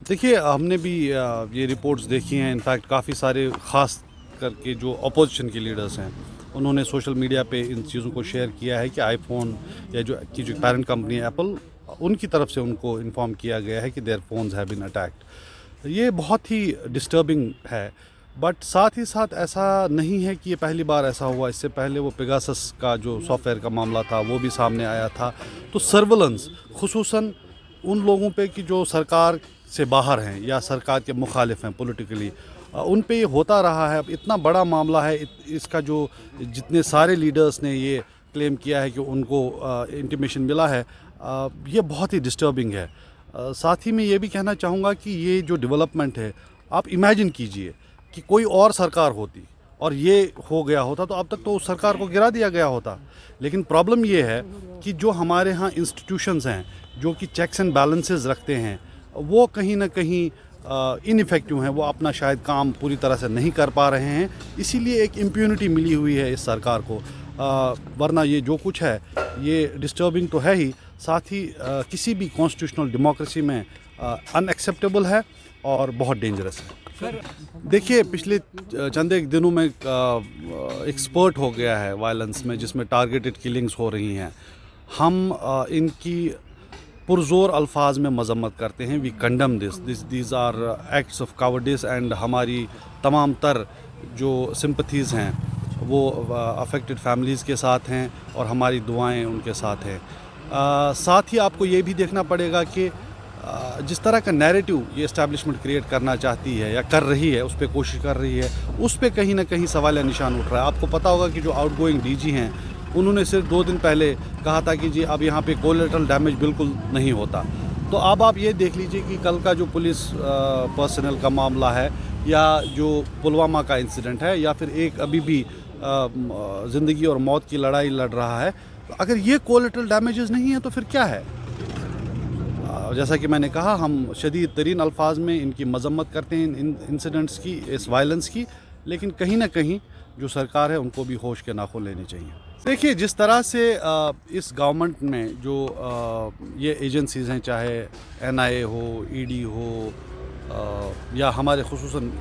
देखिए, हमने भी ये रिपोर्ट्स देखी हैं। इनफैक्ट काफ़ी सारे ख़ास करके जो अपोजिशन के लीडर्स हैं, उन्होंने सोशल मीडिया पे इन चीज़ों को शेयर किया है कि आईफ़ोन या जो पेरेंट कंपनी है एप्पल, उनकी तरफ से उनको इन्फॉर्म किया गया है कि their phones have been attacked. ये बहुत ही डिस्टर्बिंग है, बट साथ ही साथ ऐसा नहीं है कि ये पहली बार ऐसा हुआ। इससे पहले वो पेगासस का जो सॉफ्टवेयर का मामला था, वो भी सामने आया था। तो सर्विलेंस ख़ुसूसन उन लोगों पे कि जो सरकार से बाहर हैं या सरकार के मुखालिफ हैं पॉलिटिकली, उन पे ये होता रहा है। अब इतना बड़ा मामला है, इसका जो जितने सारे लीडर्स ने ये क्लेम किया है कि उनको इंटीमेशन मिला है, ये बहुत ही डिस्टर्बिंग है। साथ ही मैं ये भी कहना चाहूँगा कि ये जो डेवलपमेंट है, आप इमेजिन कीजिए कि कोई और सरकार होती और ये हो गया होता तो अब तक तो उस सरकार को गिरा दिया गया होता। लेकिन प्रॉब्लम ये है कि जो हमारे यहाँ इंस्टीट्यूशंस हैं जो कि चेक्स एंड बैलेंसेस रखते हैं, वो कहीं ना कहीं इनइफेक्टिव हैं। वो अपना शायद काम पूरी तरह से नहीं कर पा रहे हैं, इसीलिए एक इम्प्यूनिटी मिली हुई है इस सरकार को। वरना ये जो कुछ है ये डिस्टर्बिंग तो है ही, साथ ही किसी भी कॉन्स्टिट्यूशनल डेमोक्रेसी में अनएक्सेप्टेबल है और बहुत डेंजरस है। देखिए, पिछले चंद एक दिनों में एक स्पर्ट हो गया है वायलेंस में, जिसमें टारगेटेड किलिंग्स हो रही हैं। हम इनकी पुरजोर अल्फाज में मजम्मत करते हैं। We condemn these are acts of cowardice and हमारी तमाम तर जो सिंपथीज़ हैं वो अफेक्टेड फैमिलीज़ के साथ हैं और हमारी दुआएं उनके साथ हैं। साथ ही आपको ये भी देखना पड़ेगा कि जिस तरह का नैरेटिव ये इस्टेब्लिशमेंट क्रिएट करना चाहती है या कर रही है, उस पर कोशिश कर रही है, उस पर कहीं ना कहीं सवाल निशान उठ रहा है। आपको पता होगा कि जो आउटगोइंग डीजी हैं, उन्होंने सिर्फ 2 दिन पहले कहा था कि जी अब यहाँ पे कोलेटरल डैमेज बिल्कुल नहीं होता। तो अब आप ये देख लीजिए कि कल का जो पुलिस पर्सनल का मामला है, या जो पुलवामा का इंसिडेंट है, या फिर एक अभी भी ज़िंदगी और मौत की लड़ाई लड़ रहा है, तो अगर ये कोलेटरल डैमेजेस नहीं है तो फिर क्या है? जैसा कि मैंने कहा, हम शदीद तरीन अल्फाज में इनकी मजम्मत करते हैं, इन इंसिडेंट्स की, इस वायलेंस की, लेकिन कहीं ना कहीं जो सरकार है उनको भी होश के नाखून लेने चाहिए। देखिए, जिस तरह से इस गवर्नमेंट में जो ये एजेंसीज़ हैं, चाहे NIA हो, ED हो, या हमारे खुसूसन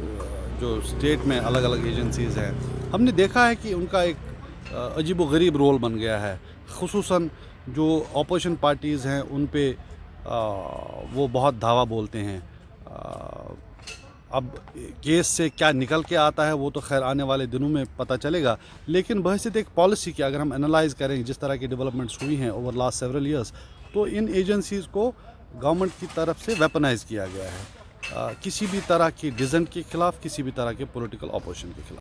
जो स्टेट में अलग अलग एजेंसीज़ हैं, हमने देखा है कि उनका एक अजीब व गरीब रोल बन गया है। खुसूसन जो अपोजिशन पार्टीज़ हैं उन पे वो बहुत धावा बोलते हैं। अब केस से क्या निकल के आता है वो तो खैर आने वाले दिनों में पता चलेगा, लेकिन बहसियत एक पॉलिसी की अगर हम एनालाइज़ करें जिस तरह की डेवलपमेंट्स हुई हैं ओवर लास्ट सेवरल ईयर्स, तो इन एजेंसीज़ को गवर्नमेंट की तरफ से वेपनाइज़ किया गया है, किसी भी तरह की डिसेंट के ख़िलाफ़, किसी भी तरह के पॉलिटिकल अपोजिशन के ख़िलाफ़।